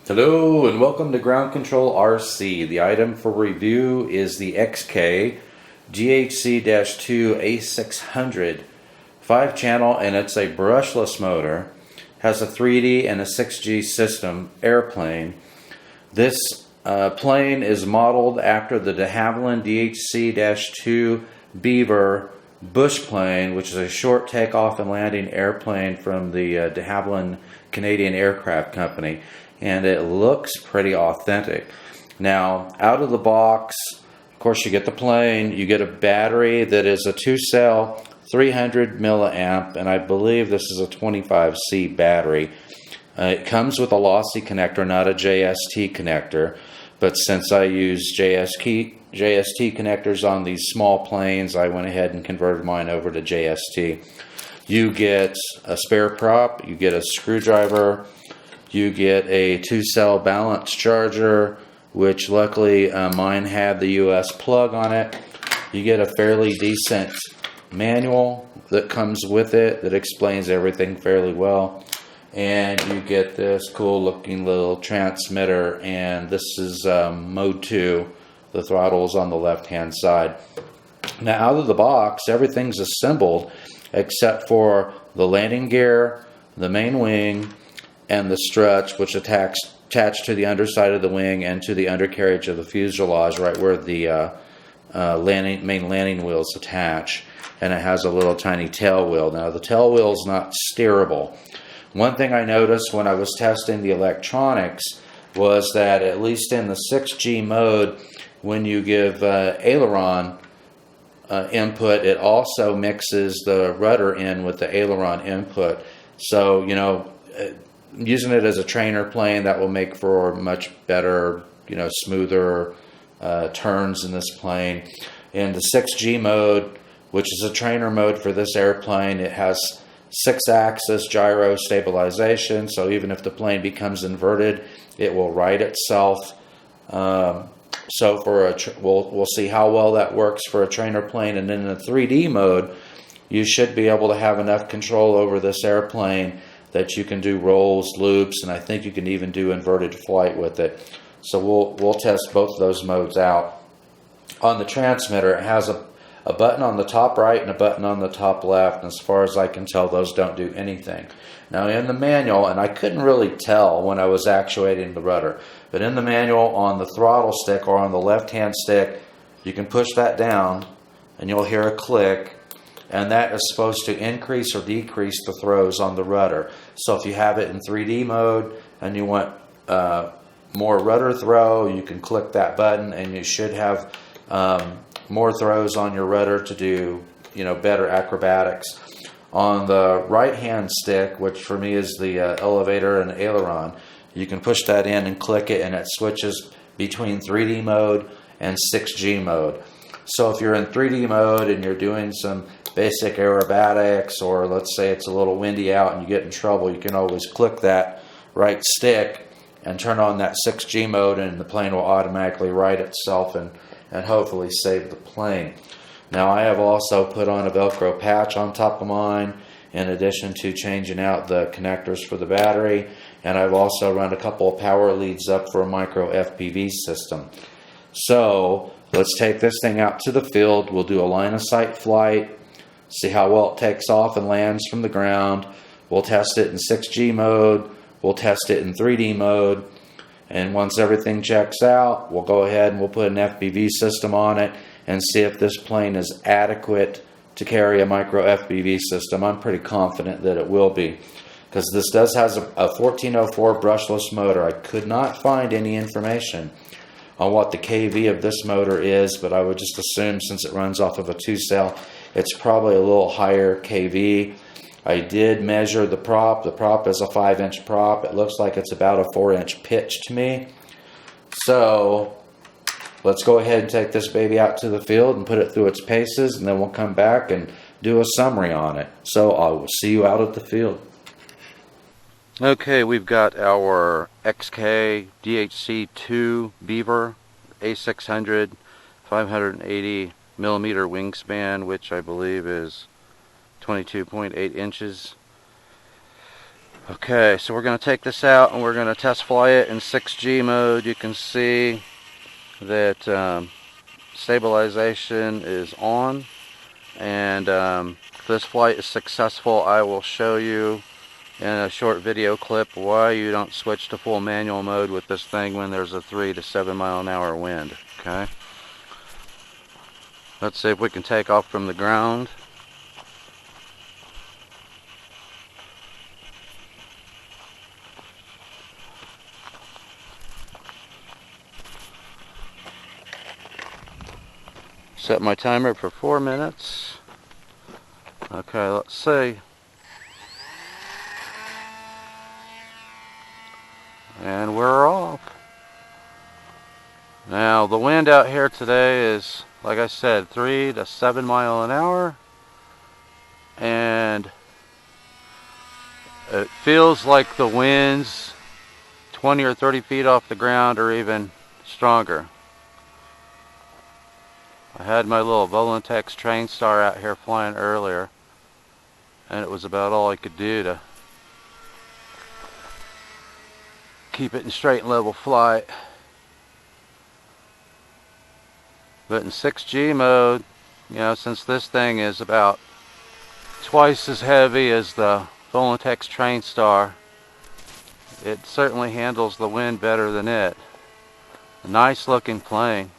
Hello and welcome to Ground Control RC. The item for review is the XK DHC-2 A600 5-channel, and it's a brushless motor. Has a 3D and a 6G system airplane. This plane is modeled after the de Havilland DHC-2 Beaver bush plane, which is a short takeoff and landing airplane from the de Havilland Canadian Aircraft Company. And it looks pretty authentic. Now, out of the box, of course, you get the plane, you get a battery that is a 2-cell 300 milliamp, and I believe this is a 25C battery. It comes with a lossy connector, not a JST connector, but since I use JST connectors on these small planes, I went ahead and converted mine over to JST. You get a spare prop, you get a screwdriver, you get a 2-cell balance charger, which luckily mine had the US plug on it. You get a fairly decent manual that comes with it that explains everything fairly well. And you get this cool looking little transmitter, and this is mode 2. The throttle is on the left hand side. Now, out of the box, everything's assembled except for the landing gear, the main wing, and the struts, which attach to the underside of the wing and to the undercarriage of the fuselage, right where the main landing wheels attach. And it has a little tiny tail wheel. Now, the tail wheel is not steerable. One thing I noticed when I was testing the electronics was that, at least in the 6G mode, when you give aileron input, it also mixes the rudder in with the aileron input. So, you know, using it as a trainer plane, that will make for much better, smoother turns in this plane. In the 6G mode, which is a trainer mode for this airplane, it has 6-axis gyro stabilization, so even if the plane becomes inverted, it will right itself. So for we'll see how well that works for a trainer plane. And in the 3D mode, you should be able to have enough control over this airplane that you can do rolls, loops, and I think you can even do inverted flight with it. So we'll test both of those modes out. On the transmitter, it has a button on the top right and a button on the top left, and as far as I can tell, those don't do anything. Now, in the manual, and I couldn't really tell when I was actuating the rudder, but in the manual, on the throttle stick or on the left-hand stick, you can push that down and you'll hear a click, and that is supposed to increase or decrease the throws on the rudder. So if you have it in 3D mode and you want more rudder throw, you can click that button and you should have more throws on your rudder to do, better acrobatics. On the right-hand stick, which for me is the elevator and aileron, you can push that in and click it, and it switches between 3D mode and 6G mode. So if you're in 3D mode and you're doing some basic aerobatics, or let's say it's a little windy out and you get in trouble, you can always click that right stick and turn on that 6G mode, and the plane will automatically right itself and hopefully save the plane. Now, I have also put on a Velcro patch on top of mine, in addition to changing out the connectors for the battery, and I've also run a couple of power leads up for a Micro FPV system. So let's take this thing out to the field. We'll do a line of sight flight, see how well it takes off and lands from the ground. We'll test it in 6G mode. We'll test it in 3D mode. And once everything checks out, we'll go ahead and we'll put an FPV system on it and see if this plane is adequate to carry a Micro FPV system. I'm pretty confident that it will be, because this does has a 1404 brushless motor. I could not find any information on what the KV of this motor is, but I would just assume, since it runs off of a 2-cell, it's probably a little higher KV. I did measure the prop. The prop is a 5-inch prop. It looks like it's about a 4-inch pitch to me. So let's go ahead and take this baby out to the field and put it through its paces, and then we'll come back and do a summary on it. So I will see you out at the field. Okay, we've got our XK DHC-2 Beaver A600 580 millimeter wingspan, which I believe is 22.8 inches. Okay, so we're going to take this out and we're going to test fly it in 6G mode. You can see that stabilization is on, and if this flight is successful, I will show you in a short video clip why you don't switch to full manual mode with this thing when there's a 3 to 7 mile an hour wind. Okay, let's see if we can take off from the ground. Set my timer for 4 minutes. Okay, let's see. And we're off. Now, the wind out here today is, like I said, 3 to 7 mile an hour. And it feels like the wind's 20 or 30 feet off the ground, or even stronger. I had my little Volantex Train Star out here flying earlier, and it was about all I could do to keep it in straight and level flight. But in 6G mode, you know, since this thing is about twice as heavy as the Volantex Train Star, it certainly handles the wind better than it. A nice looking plane.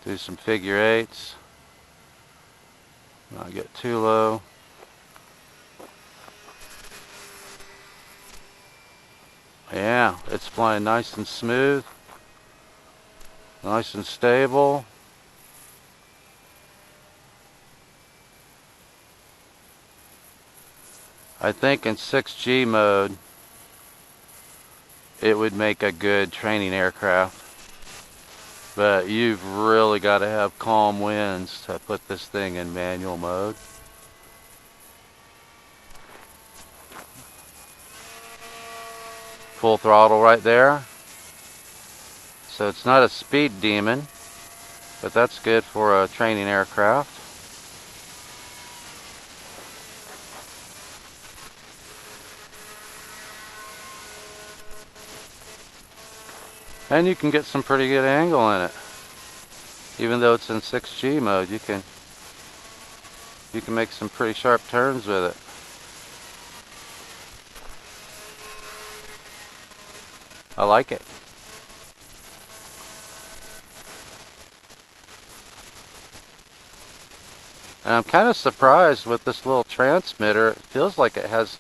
Do some figure eights. Not get too low. Yeah, it's flying nice and smooth, nice and stable. I think in 6G mode it would make a good training aircraft, but you've really got to have calm winds to put this thing in manual mode. Full throttle right there. So it's not a speed demon, but that's good for a training aircraft. And you can get some pretty good angle in it. Even though it's in 6G mode, you can make some pretty sharp turns with it. I like it. And I'm kind of surprised with this little transmitter. It feels like it has,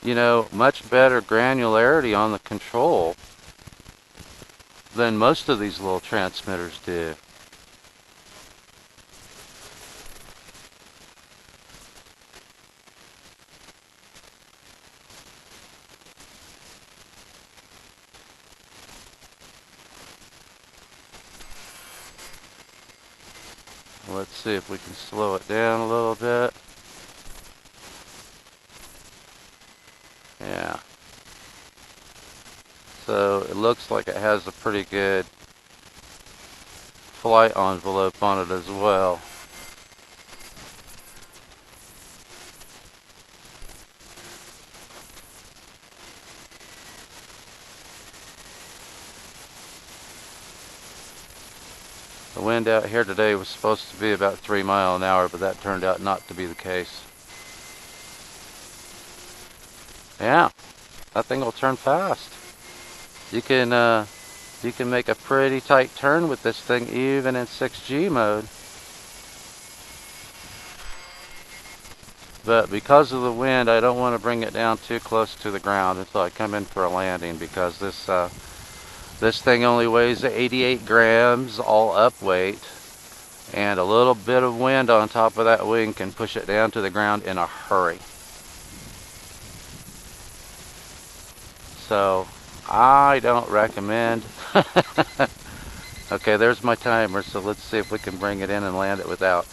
you know, much better granularity on the control than most of these little transmitters do. Let's see if we can slow it down a little bit. Yeah. So it looks like it has a pretty good flight envelope on it as well. The wind out here today was supposed to be about 3 miles an hour, but that turned out not to be the case. Yeah, that thing will turn fast. You can make a pretty tight turn with this thing even in 6G mode. But because of the wind, I don't want to bring it down too close to the ground until I come in for a landing, because this thing only weighs 88 grams, all up weight, and a little bit of wind on top of that wing can push it down to the ground in a hurry. So I don't recommend. Okay, there's my timer, so let's see if we can bring it in and land it without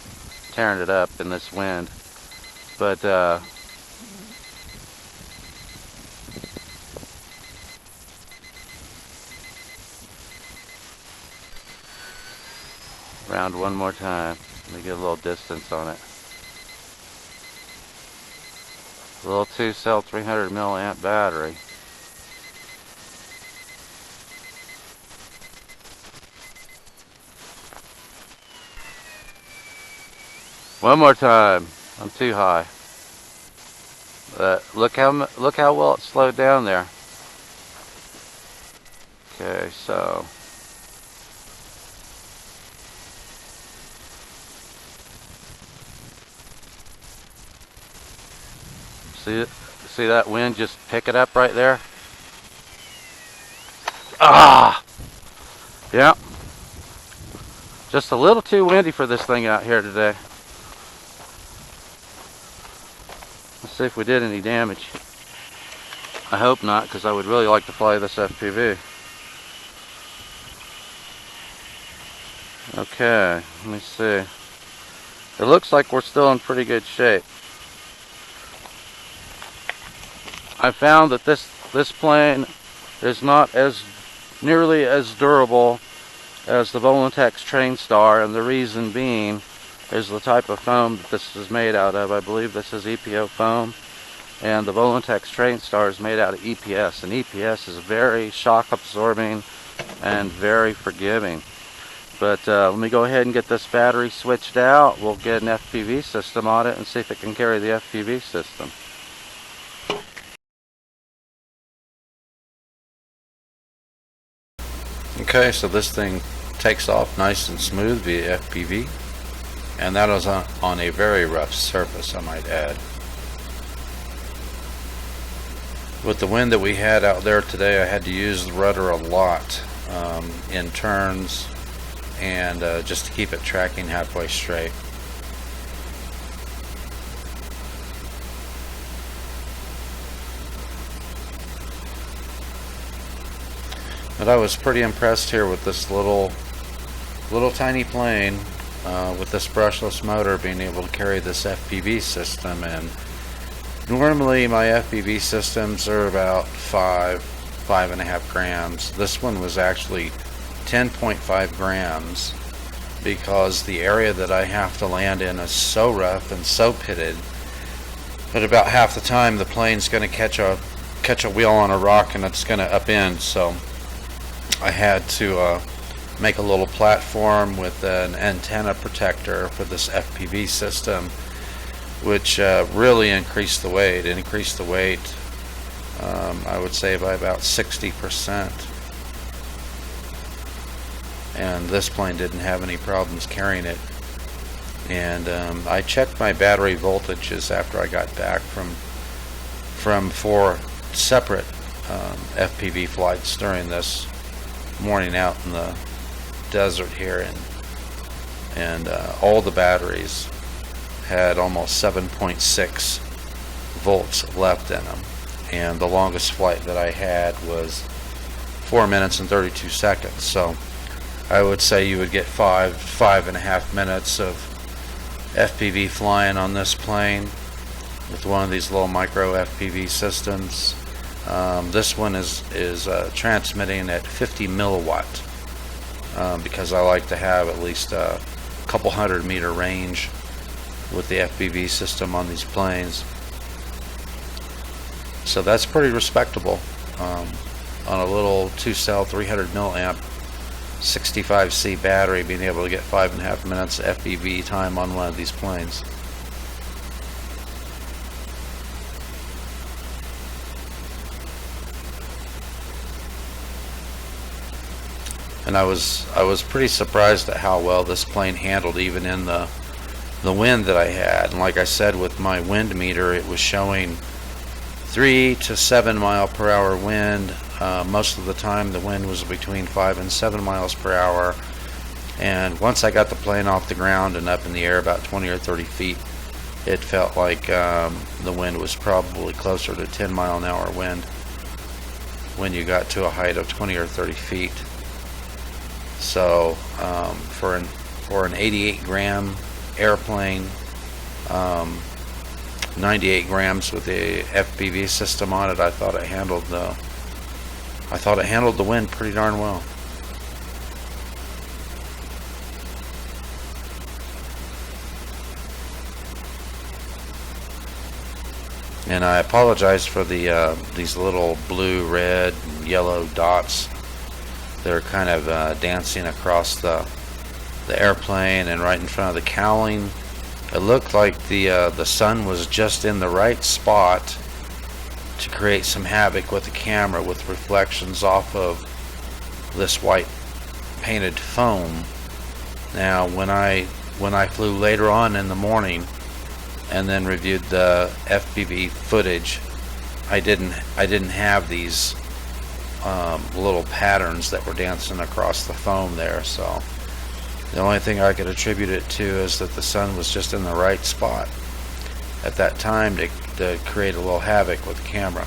tearing it up in this wind. But round one more time. Let me get a little distance on it. A little 2-cell 300 milliamp battery. One more time. I'm too high. Look how well it slowed down there. Okay, so see that wind just pick it up right there? Ah! Yeah. Just a little too windy for this thing out here today. Let's see if we did any damage. I hope not, because I would really like to fly this FPV. Okay, let me see. It looks like we're still in pretty good shape. I found that this plane is not as nearly as durable as the Voluntex Train Star, and the reason being is the type of foam that this is made out of. I believe this is EPS Foam, and the Voluntex Train Star is made out of EPS, and EPS is very shock absorbing and very forgiving. But let me go ahead and get this battery switched out. We'll get an FPV system on it and see if it can carry the FPV system. Okay, so this thing takes off nice and smooth via FPV, and that is on a very rough surface, I might add. With the wind that we had out there today, I had to use the rudder a lot in turns, and just to keep it tracking halfway straight. But I was pretty impressed here with this little tiny plane with this brushless motor being able to carry this FPV system. And normally my FPV systems are about 5.5 grams. This one was actually 10.5 grams because the area that I have to land in is so rough and so pitted that about half the time the plane's going to catch a wheel on a rock and it's going to upend. So I had to make a little platform with an antenna protector for this FPV system, which really increased the weight. It increased the weight, I would say, by about 60%. And this plane didn't have any problems carrying it. And I checked my battery voltages after I got back from 4 separate FPV flights during this morning out in the desert here, and all the batteries had almost 7.6 volts left in them, and the longest flight that I had was 4 minutes and 32 seconds. So I would say you would get 5.5 minutes of FPV flying on this plane with one of these little micro FPV systems. This one is transmitting at 50 milliwatt because I like to have at least a couple 100-meter range with the FPV system on these planes. So that's pretty respectable on a little 2-cell 300 milliamp 65C battery, being able to get 5.5 minutes FPV time on one of these planes. And I was pretty surprised at how well this plane handled even in the wind that I had. And like I said, with my wind meter, it was showing 3 to 7 mile per hour wind. Most of the time the wind was between 5 and 7 miles per hour. And once I got the plane off the ground and up in the air about 20 or 30 feet, it felt like the wind was probably closer to 10 mile an hour wind when you got to a height of 20 or 30 feet. So for an 88 gram airplane, 98 grams with the FPV system on it, I thought it handled the wind pretty darn well. And I apologize for the these little blue, red, and yellow dots that are kind of dancing across the airplane and right in front of the cowling. It looked like the sun was just in the right spot to create some havoc with the camera, with reflections off of this white painted foam. Now when I flew later on in the morning and then reviewed the FPV footage, I didn't have these little patterns that were dancing across the foam there. So the only thing I could attribute it to is that the sun was just in the right spot at that time to create a little havoc with the camera.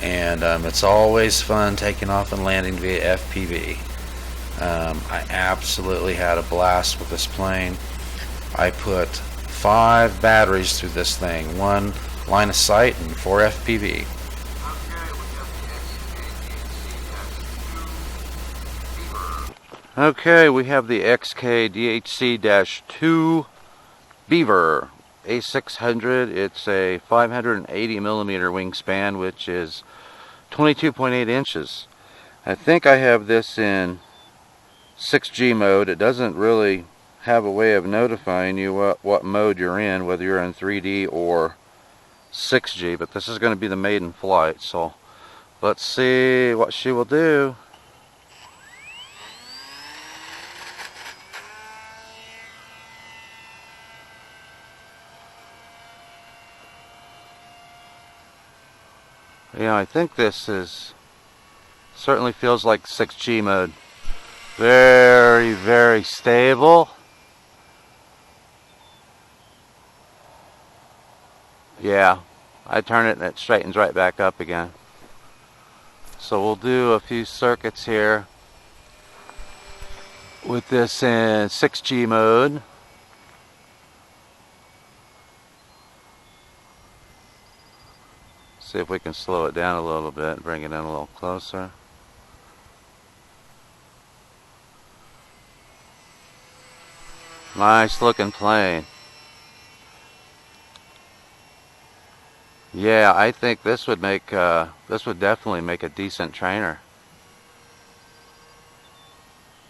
And it's always fun taking off and landing via FPV. I absolutely had a blast with this plane. I put 5 batteries through this thing, 1 line of sight and 4 FPV. Okay, we have the XK DHC-2 Beaver A600. It's a 580 millimeter wingspan, which is 22.8 inches. I think I have this in 6G mode. It doesn't really have a way of notifying you what mode you're in, whether you're in 3D or 6G, but this is going to be the Maiden Flight, so let's see what she will do. Yeah, I think this is certainly feels like 6G mode. Very, very stable. Yeah, I turn it and it straightens right back up again. So we'll do a few circuits here with this in 6G mode. See if we can slow it down a little bit and bring it in a little closer. Nice looking plane. Yeah, I think this would definitely make a decent trainer.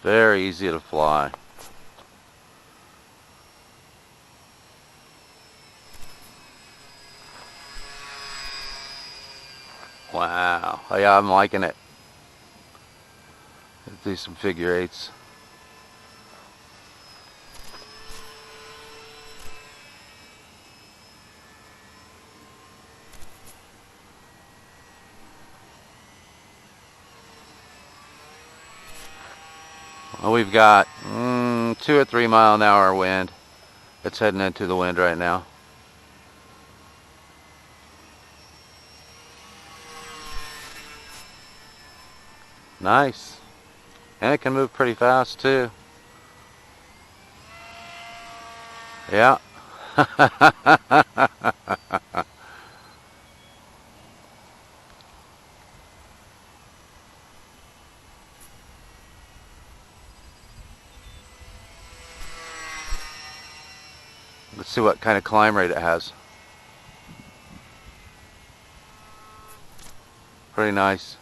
Very easy to fly. Wow. Oh, yeah, I'm liking it. Let's do some figure eights. Well, we've got 2 or 3 mile an hour wind. It's heading into the wind right now. Nice. And it can move pretty fast too. Yeah. Let's see what kind of climb rate it has. Pretty nice.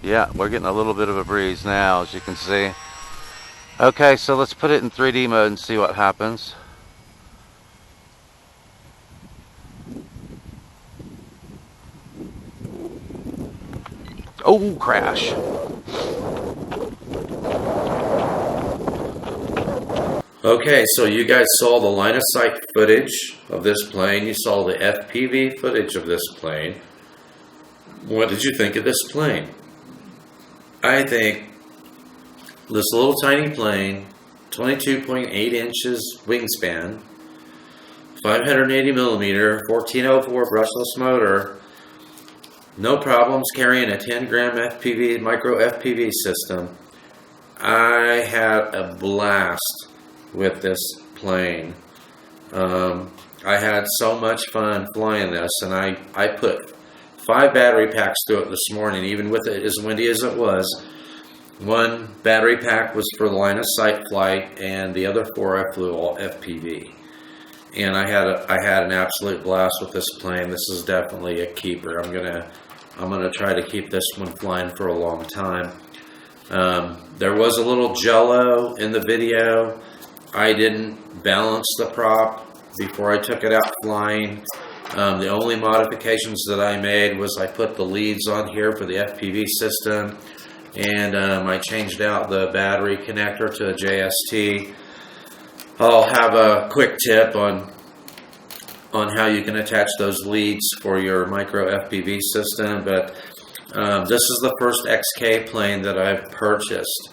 Yeah, we're getting a little bit of a breeze now, as you can see. Okay, so let's put it in 3D mode and see what happens. Oh, crash. Okay, so you guys saw the line of sight footage of this plane. You saw the FPV footage of this plane. What did you think of this plane? I think this little tiny plane, 22.8 inches wingspan, 580 millimeter, 1404 brushless motor. No problems carrying a 10 gram FPV, Micro FPV system. I had a blast with this plane. I had so much fun flying this, and I put 5 battery packs through it this morning, even with it as windy as it was. 1 battery pack was for the line of sight flight, and the other 4 I flew all FPV. And I had an absolute blast with this plane. This is definitely a keeper. I'm gonna try to keep this one flying for a long time. There was a little jello in the video. I didn't balance the prop before I took it out flying. The only modifications that I made was I put the leads on here for the FPV system, and I changed out the battery connector to a JST. I'll have a quick tip on how you can attach those leads for your Micro FPV system, but this is the first XK plane that I've purchased,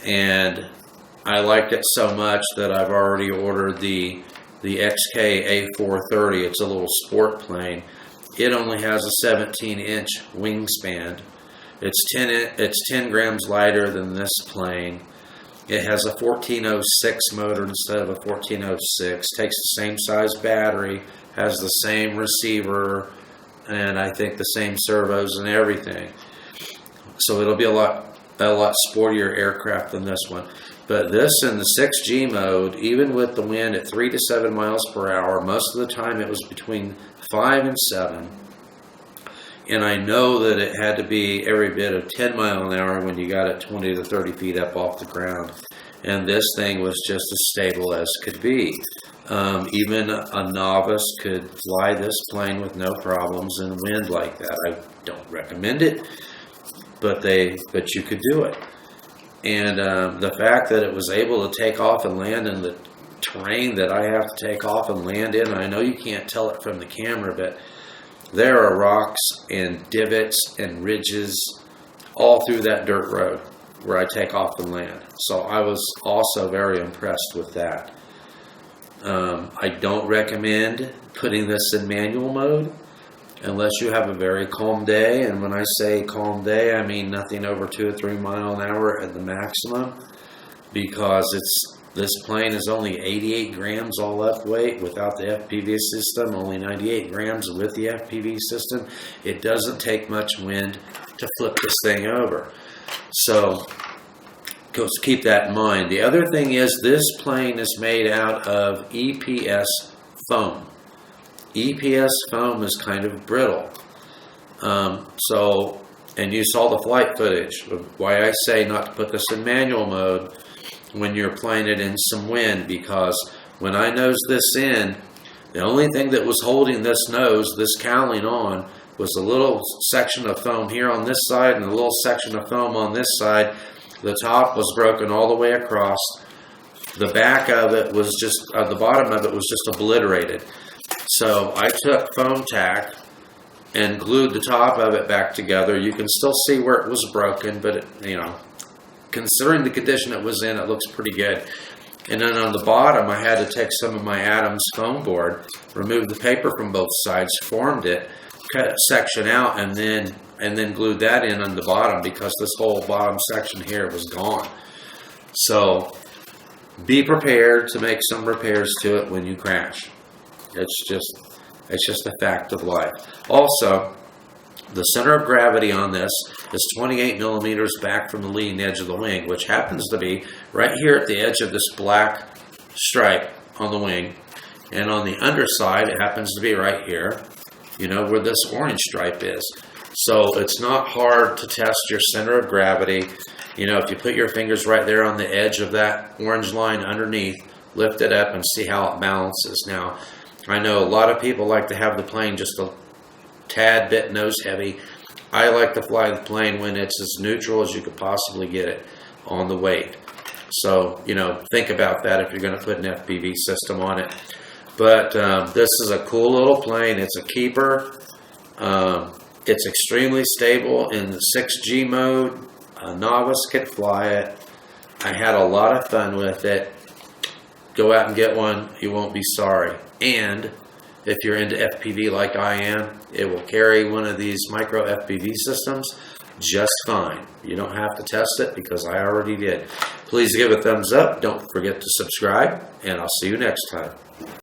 and I liked it so much that I've already ordered the XK A430. It's a little sport plane. It only has a 17-inch wingspan. It's 10 grams lighter than this plane. It has a 1406 motor instead of a 1406. Takes the same size battery, has the same receiver, and I think the same servos and everything. So it'll be a lot sportier aircraft than this one. But this in the 6G mode, even with the wind at 3 to 7 miles per hour, most of the time it was between 5 and 7. And I know that it had to be every bit of 10 miles an hour when you got it 20 to 30 feet up off the ground. And this thing was just as stable as could be. Even a novice could fly this plane with no problems in wind like that. I don't recommend it, but you could do it. And the fact that it was able to take off and land in the terrain that I have to take off and land in, I know you can't tell it from the camera, but there are rocks and divots and ridges all through that dirt road where I take off and land. So I was also very impressed with that. I don't recommend putting this in manual mode unless you have a very calm day. And when I say calm day, I mean nothing over 2 or 3 miles an hour at the maximum, because this plane is only 88 grams all up weight without the FPV system, only 98 grams with the FPV system. It doesn't take much wind to flip this thing over. So keep that in mind. The other thing is this plane is made out of EPS foam. EPS foam is kind of brittle. And you saw the flight footage of why I say not to put this in manual mode when you're playing it in some wind, because when I nosed this in, the only thing that was holding this nose, this cowling on, was a little section of foam here on this side and a little section of foam on this side. The top was broken all the way across. The back of it was just, the bottom of it was just obliterated. So I took foam tack and glued the top of it back together. You can still see where it was broken, but considering the condition it was in, it looks pretty good. And then on the bottom, I had to take some of my Adams foam board, remove the paper from both sides, formed it, cut a section out, and then glued that in on the bottom, because this whole bottom section here was gone. So be prepared to make some repairs to it when you crash. It's just a fact of life. Also, the center of gravity on this is 28 millimeters back from the leading edge of the wing, which happens to be right here at the edge of this black stripe on the wing. And on the underside, it happens to be right here, where this orange stripe is. So it's not hard to test your center of gravity. If you put your fingers right there on the edge of that orange line underneath, lift it up and see how it balances. Now, I know a lot of people like to have the plane just a tad bit nose heavy. I like to fly the plane when it's as neutral as you could possibly get it on the weight. So, think about that if you're going to put an FPV system on it. But this is a cool little plane. It's a keeper. It's extremely stable in the 6G mode. A novice could fly it. I had a lot of fun with it. Go out and get one. You won't be sorry. And if you're into FPV like I am, it will carry one of these micro FPV systems just fine. You don't have to test it because I already did. Please give a thumbs up. Don't forget to subscribe, and I'll see you next time.